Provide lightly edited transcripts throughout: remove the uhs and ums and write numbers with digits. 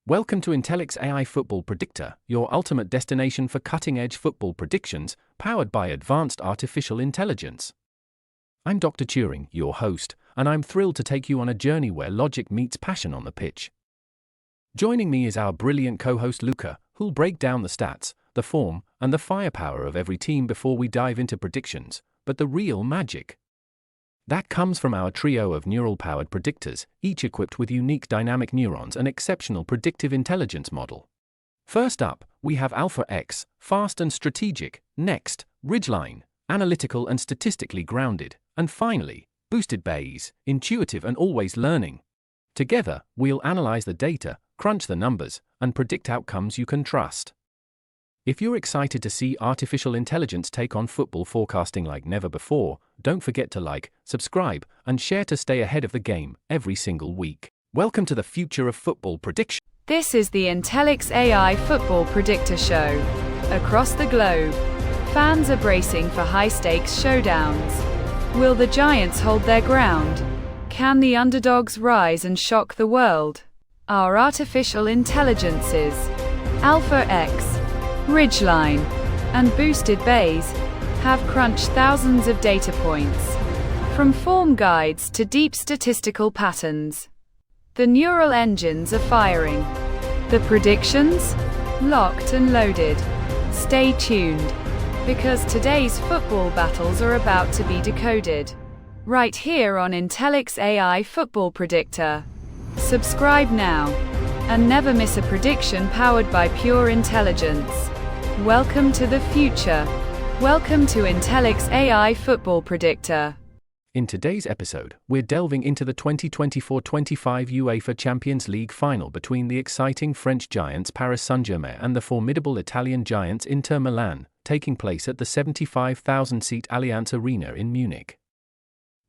Welcome to Intellic's AI Football Predictor, your ultimate destination for cutting-edge football predictions, powered by advanced artificial intelligence. I'm Dr. Turing, your host, and I'm thrilled to take you on a journey where logic meets passion on the pitch. Joining me is our brilliant co-host Luca, who'll break down the stats, the form, and the firepower of every team before we dive into predictions, but the real magic. That comes from our trio of neural-powered predictors, each equipped with unique dynamic neurons and exceptional predictive intelligence model. First up, we have AlphaX, fast and strategic; next, RidgeLine, analytical and statistically grounded; and finally, Boosted Bayes, intuitive and always learning. Together, we'll analyze the data, crunch the numbers, and predict outcomes you can trust. If you're excited to see artificial intelligence take on football forecasting like never before, don't forget to like, subscribe, and share to stay ahead of the game every single week. Welcome to the future of football prediction. This is the Intellic's AI Football Predictor Show. Across the globe, fans are bracing for high-stakes showdowns. Will the Giants hold their ground? Can the underdogs rise and shock the world? Our artificial intelligences, AlphaX, RidgeLine, and Boosted Bayes, have crunched thousands of data points, from form guides to deep statistical patterns. The neural engines are firing. The predictions? Locked and loaded. Stay tuned, because today's football battles are about to be decoded. Right here on Intellic's AI Football Predictor. Subscribe now, and never miss a prediction powered by pure intelligence. Welcome to the future. Welcome to Intellic's AI Football Predictor. In today's episode, we're delving into the 2024-25 UEFA Champions League Final between the exciting French giants Paris Saint-Germain and the formidable Italian giants Inter Milan, taking place at the 75,000-seat Allianz Arena in Munich.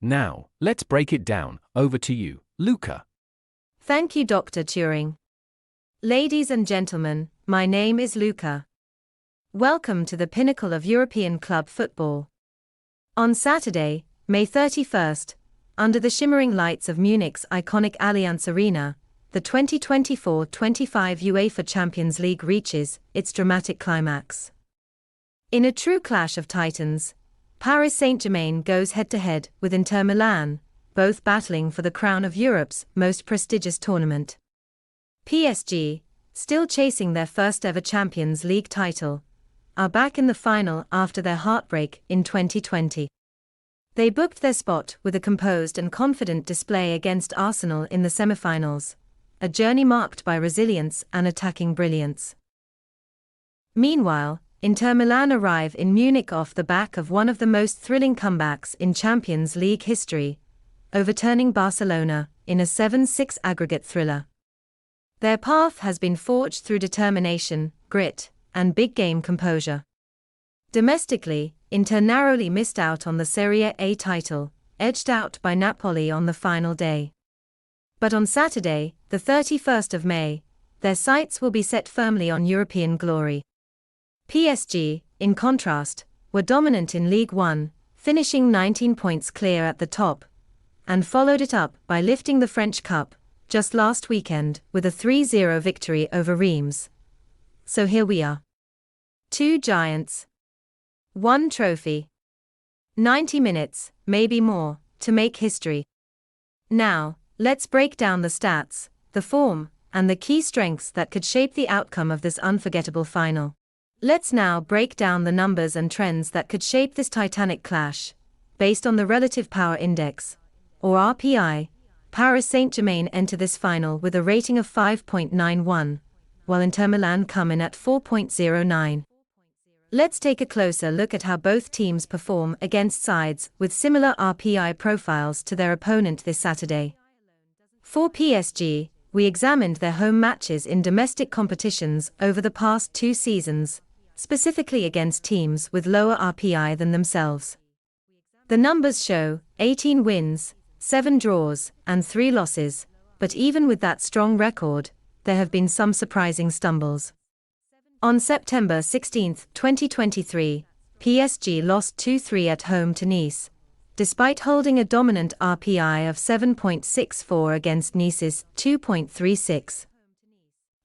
Now, let's break it down. Over to you, Luca. Thank you, Dr. Turing. Ladies and gentlemen, my name is Luca. Welcome to the pinnacle of European club football. On Saturday, May 31st, under the shimmering lights of Munich's iconic Allianz Arena, the 2024-25 UEFA Champions League reaches its dramatic climax. In a true clash of titans, Paris Saint-Germain goes head-to-head with Inter Milan, both battling for the crown of Europe's most prestigious tournament. PSG, still chasing their first-ever Champions League title, are back in the final after their heartbreak in 2020. They booked their spot with a composed and confident display against Arsenal in the semi-finals, a journey marked by resilience and attacking brilliance. Meanwhile, Inter Milan arrive in Munich off the back of one of the most thrilling comebacks in Champions League history, overturning Barcelona in a 7-6 aggregate thriller. Their path has been forged through determination, grit, and big-game composure. Domestically, Inter narrowly missed out on the Serie A title, edged out by Napoli on the final day. But on Saturday, the 31st of May, their sights will be set firmly on European glory. PSG, in contrast, were dominant in Ligue 1, finishing 19 points clear at the top, and followed it up by lifting the French Cup just last weekend with a 3-0 victory over Reims. So here we are. 2 giants. 1 trophy. 90 minutes, maybe more, to make history. Now, let's break down the stats, the form, and the key strengths that could shape the outcome of this unforgettable final. Let's now break down the numbers and trends that could shape this titanic clash. Based on the Relative Power Index, or RPI, Paris Saint-Germain enter this final with a rating of 5.91, while Inter Milan come in at 4.09. Let's take a closer look at how both teams perform against sides with similar RPI profiles to their opponent this Saturday. For PSG, we examined their home matches in domestic competitions over the past 2 seasons, specifically against teams with lower RPI than themselves. The numbers show 18 wins, 7 draws, and 3 losses, but even with that strong record, there have been some surprising stumbles. On September 16, 2023, PSG lost 2-3 at home to Nice, despite holding a dominant RPI of 7.64 against Nice's 2.36.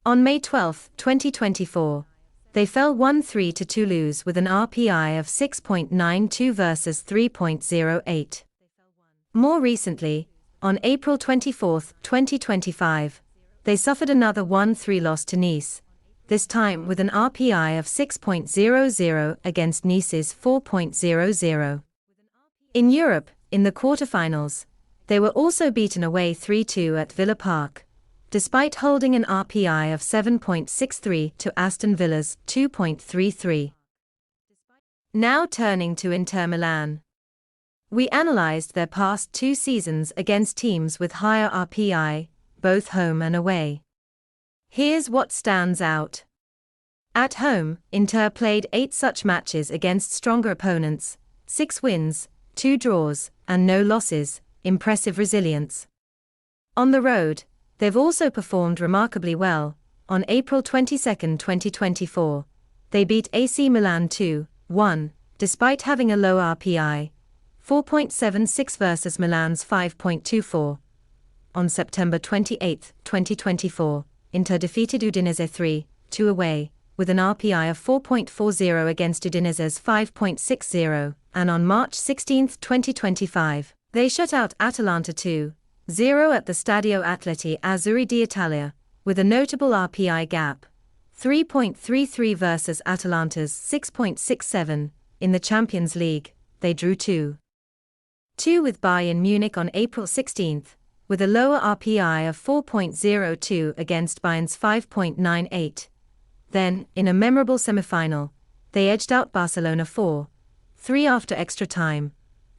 On May 12, 2024, they fell 1-3 to Toulouse with an RPI of 6.92 versus 3.08. More recently, on April 24, 2025, they suffered another 1-3 loss to Nice, this time with an RPI of 6.00 against Nice's 4.00. In Europe, in the quarterfinals, they were also beaten away 3-2 at Villa Park, despite holding an RPI of 7.63 to Aston Villa's 2.33. Now turning to Inter Milan. We analyzed their past 2 seasons against teams with higher RPI, both home and away. Here's what stands out. At home, Inter played 8 such matches against stronger opponents, 6 wins, 2 draws, and no losses, impressive resilience. On the road, they've also performed remarkably well. On April 22, 2024, they beat AC Milan 2-1, despite having a low RPI, 4.76 versus Milan's 5.24. On September 28, 2024, Inter defeated Udinese 3-2 away, with an RPI of 4.40 against Udinese's 5.60, and on March 16, 2025, they shut out Atalanta 2-0 at the Stadio Atleti Azzurri d'Italia, with a notable RPI gap, 3.33 versus Atalanta's 6.67. In the Champions League, they drew 2-2 with Bayern Munich on April 16, with a lower RPI of 4.02 against Bayern's 5.98. Then, in a memorable semi-final, they edged out Barcelona 4-3 after extra time,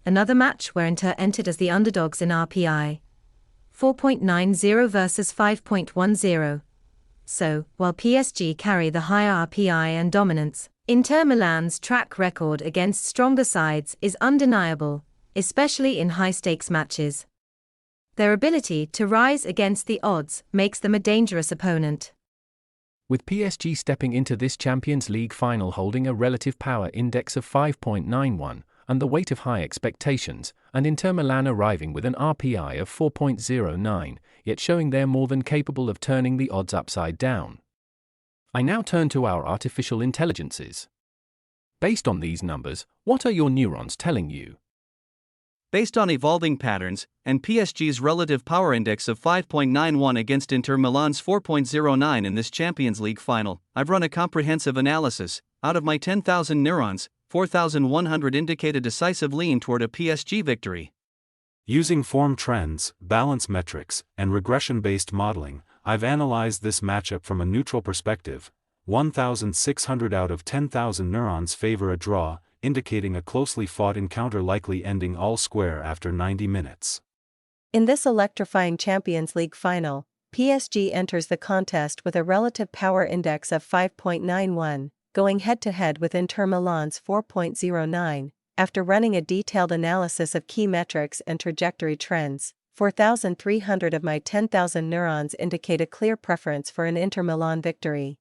another match where Inter entered as the underdogs in RPI, 4.90 versus 5.10. So, while PSG carry the higher RPI and dominance, Inter Milan's track record against stronger sides is undeniable, especially in high-stakes matches. Their ability to rise against the odds makes them a dangerous opponent. With PSG stepping into this Champions League final holding a relative power index of 5.91 and the weight of high expectations, and Inter Milan arriving with an RPI of 4.09, yet showing they're more than capable of turning the odds upside down. I now turn to our artificial intelligences. Based on these numbers, what are your neurons telling you? Based on evolving patterns, and PSG's relative power index of 5.91 against Inter Milan's 4.09 in this Champions League final, I've run a comprehensive analysis. Out of my 10,000 neurons, 4,100 indicate a decisive lean toward a PSG victory. Using form trends, balance metrics, and regression-based modeling, I've analyzed this matchup from a neutral perspective. 1,600 out of 10,000 neurons favor a draw, indicating a closely fought encounter likely ending all square after 90 minutes. In this electrifying Champions League final, PSG enters the contest with a relative power index of 5.91, going head-to-head with Inter Milan's 4.09. After running a detailed analysis of key metrics and trajectory trends, 4,300 of my 10,000 neurons indicate a clear preference for an Inter Milan victory.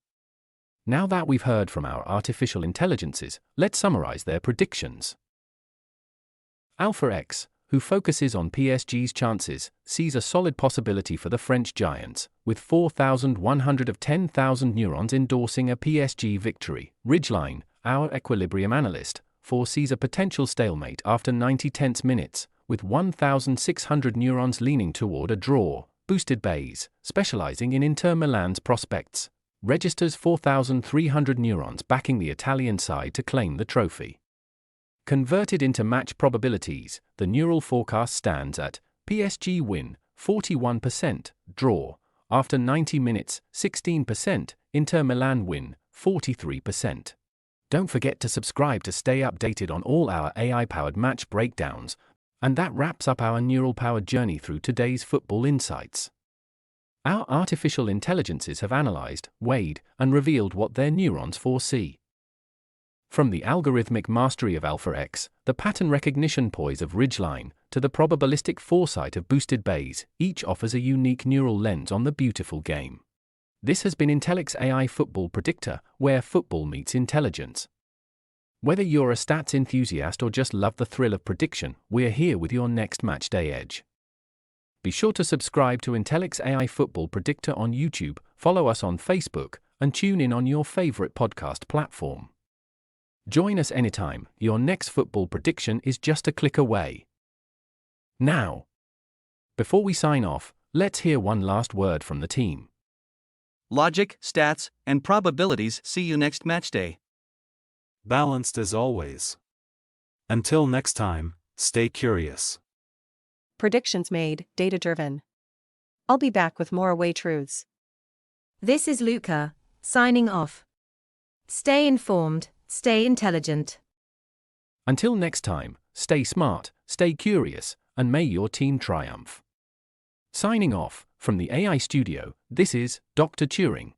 Now that we've heard from our artificial intelligences, let's summarize their predictions. AlphaX, who focuses on PSG's chances, sees a solid possibility for the French Giants, with 4,100 of 10,000 neurons endorsing a PSG victory. RidgeLine, our equilibrium analyst, foresees a potential stalemate after 90 tense minutes, with 1,600 neurons leaning toward a draw. Boosted Bayes, specializing in Inter Milan's prospects, registers 4,300 neurons backing the Italian side to claim the trophy. Converted into match probabilities, the neural forecast stands at PSG win, 41%, draw, after 90 minutes, 16%, Inter Milan win, 43%. Don't forget to subscribe to stay updated on all our AI-powered match breakdowns, and that wraps up our neural-powered journey through today's football insights. Our artificial intelligences have analyzed, weighed, and revealed what their neurons foresee. From the algorithmic mastery of AlphaX, the pattern recognition poise of RidgeLine, to the probabilistic foresight of Boosted Bayes, each offers a unique neural lens on the beautiful game. This has been Intellic's AI Football Predictor, where football meets intelligence. Whether you're a stats enthusiast or just love the thrill of prediction, we're here with your next matchday edge. Be sure to subscribe to Intellic's AI Football Predictor on YouTube follow us on Facebook, and tune in on your favorite podcast platform. Join us anytime, your next football prediction is just a click away. Now, before we sign off, let's hear one last word from the team. Logic, stats, and probabilities. See you next matchday. Balanced as always. Until next time, stay curious. Predictions made, data-driven. I'll be back with more away truths. This is Luca, signing off. Stay informed, stay intelligent. Until next time, stay smart, stay curious, and may your team triumph. Signing off, from the AI studio, this is Dr. Turing.